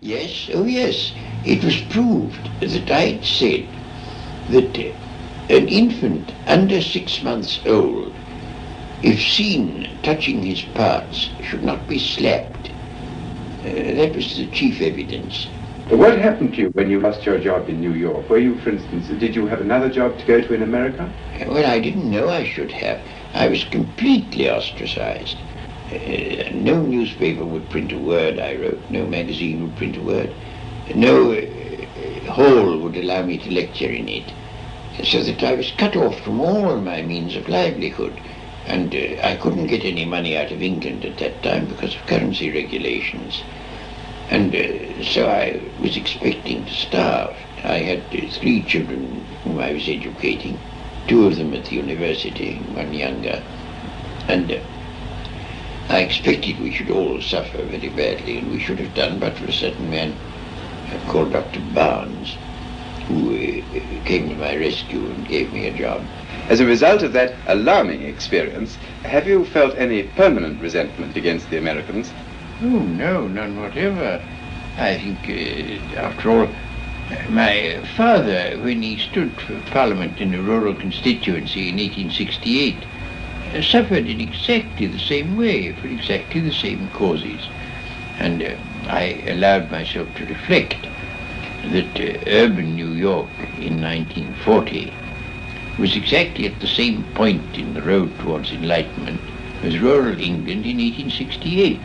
Yes, oh yes. It was proved that I'd said that an infant under 6 months old, if seen touching his parts, should not be slapped. That was the chief evidence. What happened to you when you lost your job in New York? Were you, for instance, did you have another job to go to in America? Well, I didn't know I should have. I was completely ostracized. No newspaper would print a word I wrote. No magazine would print a word. No hall would allow me to lecture in it. So that I was cut off from all my means of livelihood. And I couldn't get any money out of England at that time because of currency regulations. And so I was expecting to starve. I had 3 children whom I was educating, 2 of them at the university, 1 younger. And I expected we should all suffer very badly, and we should have done but for a certain man called Dr. Barnes, who came to my rescue and gave me a job. As a result of that alarming experience, have you felt any permanent resentment against the Americans? Oh, no, none whatever. I think, after all, my father, when he stood for Parliament in a rural constituency in 1868, suffered in exactly the same way, for exactly the same causes. And I allowed myself to reflect that urban New York in 1940 was exactly at the same point in the road towards enlightenment as rural England in 1868.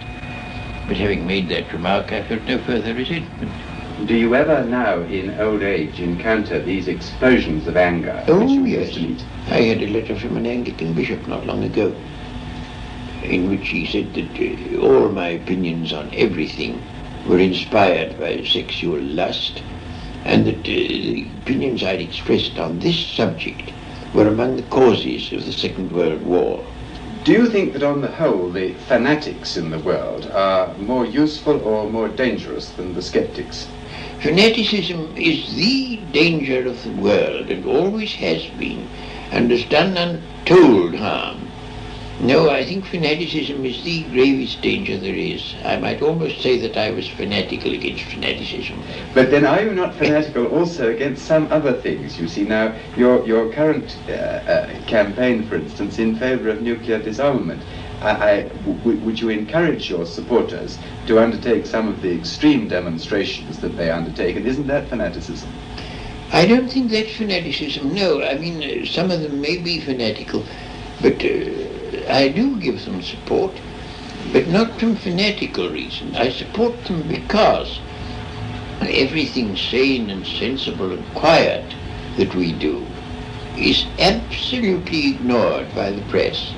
But having made that remark, I felt no further resentment. Do you ever now, in old age, encounter these explosions of anger? Oh, yes. I had a letter from an Anglican bishop not long ago, in which he said that all my opinions on everything were inspired by sexual lust, and that the opinions I'd expressed on this subject were among the causes of the Second World War. Do you think that on the whole the fanatics in the world are more useful or more dangerous than the skeptics? Fanaticism is the danger of the world and always has been, and has done untold harm. No, I think fanaticism is the gravest danger there is. I might almost say that I was fanatical against fanaticism. But then are you not fanatical also against some other things? You see, now, your current campaign, for instance, in favor of nuclear disarmament, would you encourage your supporters to undertake some of the extreme demonstrations that they undertake, and isn't that fanaticism? I don't think that's fanaticism, no. I mean, some of them may be fanatical, but I do give them support, but not from fanatical reasons. I support them because everything sane and sensible and quiet that we do is absolutely ignored by the press.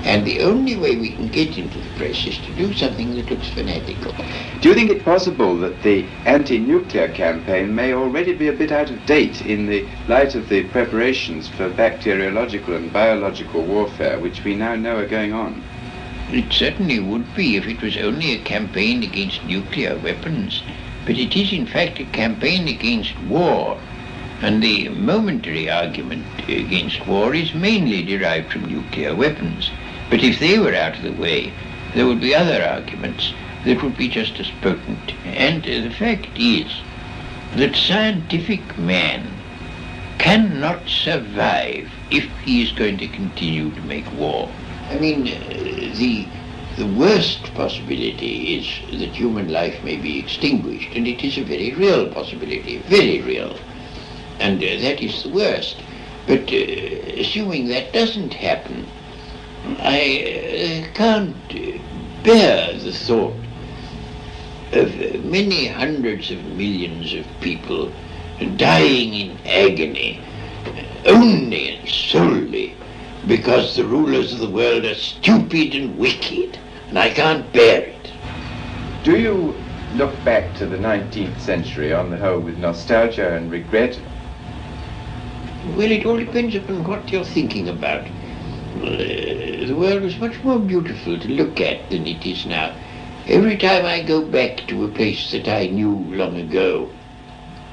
And the only way we can get into the press is to do something that looks fanatical. Do you think it possible that the anti-nuclear campaign may already be a bit out of date in the light of the preparations for bacteriological and biological warfare which we now know are going on? It certainly would be if it was only a campaign against nuclear weapons. But it is in fact a campaign against war. And the momentary argument against war is mainly derived from nuclear weapons. But if they were out of the way, there would be other arguments that would be just as potent. And the fact is that scientific man cannot survive if he is going to continue to make war. I mean, the worst possibility is that human life may be extinguished, and it is a very real possibility, very real. And that is the worst. But assuming that doesn't happen, I can't bear the thought of many hundreds of millions of people dying in agony only and solely because the rulers of the world are stupid and wicked, and I can't bear it. Do you look back to the 19th century on the whole with nostalgia and regret? Well, it all depends upon what you're thinking about. The world was much more beautiful to look at than it is now. Every time I go back to a place that I knew long ago,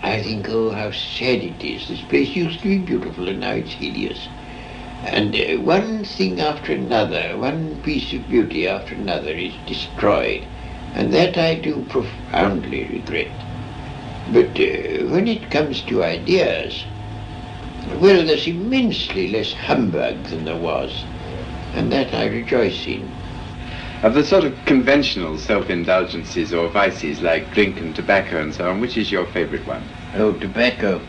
I think, oh, how sad it is. This place used to be beautiful and now it's hideous. And one thing after another, one piece of beauty after another is destroyed. and that I do profoundly regret. But when it comes to ideas, well, there's immensely less humbug than there was, and that I rejoice in. Of the sort of conventional self-indulgences or vices like drink and tobacco and so on, which is your favourite one? Oh, tobacco.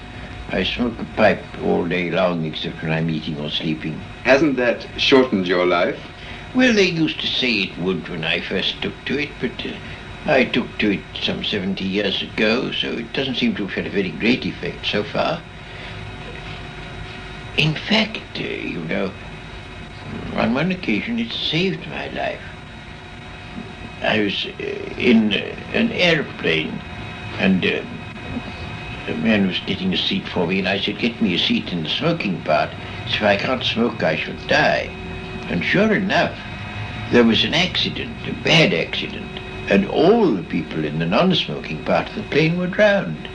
I smoke a pipe all day long except when I'm eating or sleeping. Hasn't that shortened your life? Well, they used to say it would when I first took to it, but I took to it some 70 years ago, so it doesn't seem to have had a very great effect so far. In fact, on one occasion it saved my life. I was in an airplane, and a man was getting a seat for me, and I said, "Get me a seat in the smoking part. So if I can't smoke, I shall die." And sure enough, there was an accident, a bad accident, and all the people in the non-smoking part of the plane were drowned.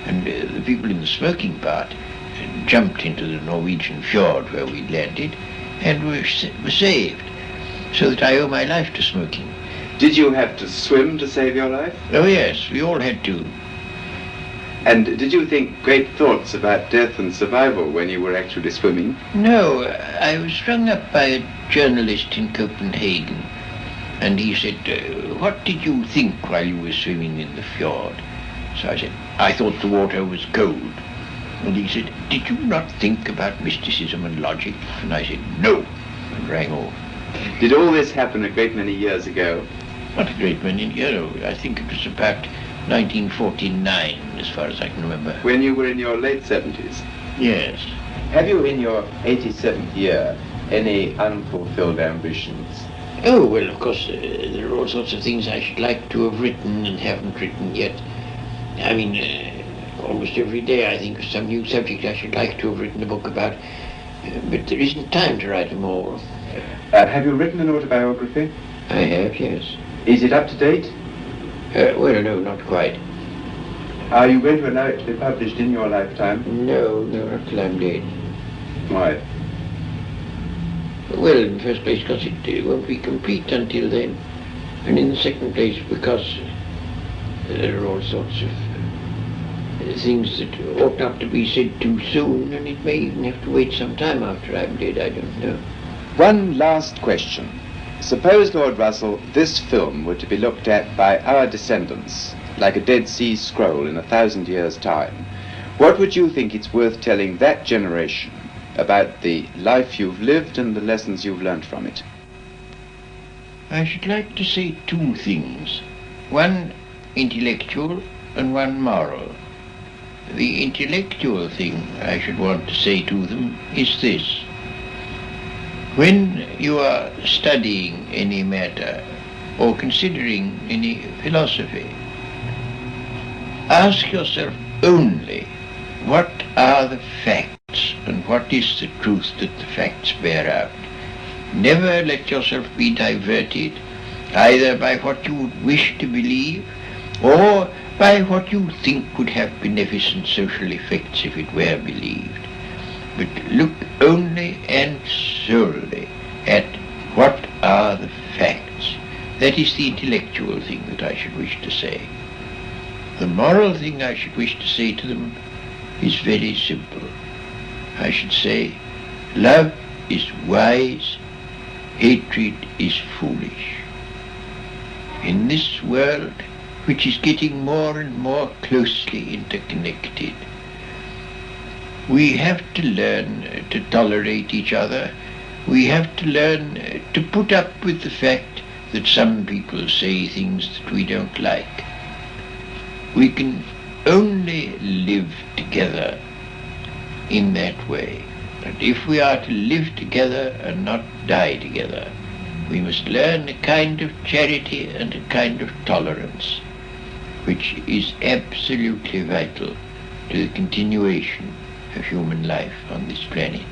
And the people in the smoking part jumped into the Norwegian fjord where we landed and were saved. So that I owe my life to smoking. Did you have to swim to save your life? Oh yes, we all had to. And did you think great thoughts about death and survival when you were actually swimming? No, I was rung up by a journalist in Copenhagen, and he said, "What did you think while you were swimming in the fjord?" So I said, "I thought the water was cold." And he said, "Did you not think about mysticism and logic?" And I said, "No," and rang off. Did all this happen a great many years ago? Not a great many, I think it was about 1949, as far as I can remember. When you were in your late 70s? Yes. Have you, in your 87th year, any unfulfilled ambitions? Oh, well, of course, there are all sorts of things I should like to have written and haven't written yet. I mean, almost every day I think of some new subject I should like to have written a book about, but there isn't time to write them all. Have you written an autobiography? I have, yes. Is it up to date? Well, no, not quite. Are you going to allow it to be published in your lifetime? No, not till I'm dead. Why? Well, in the first place, because it won't be complete until then. And in the second place, because there are all sorts of things that ought not to be said too soon, and it may even have to wait some time after I'm dead, I don't know. One last question. Suppose, Lord Russell, this film were to be looked at by our descendants, like a Dead Sea Scroll in 1,000 years' time. What would you think it's worth telling that generation about the life you've lived and the lessons you've learnt from it? I should like to say two things. One intellectual and one moral. The intellectual thing I should want to say to them is this. When you are studying any matter or considering any philosophy, ask yourself only what are the facts and what is the truth that the facts bear out. Never let yourself be diverted either by what you would wish to believe or by what you think would have beneficent social effects if it were believed. But look only and solely at what are the facts. That is the intellectual thing that I should wish to say. The moral thing I should wish to say to them is very simple. I should say, love is wise, hatred is foolish. In this world, which is getting more and more closely interconnected, we have to learn to tolerate each other. We have to learn to put up with the fact that some people say things that we don't like. We can only live together in that way. And if we are to live together and not die together, we must learn a kind of charity and a kind of tolerance, which is absolutely vital to the continuation of human life on this planet.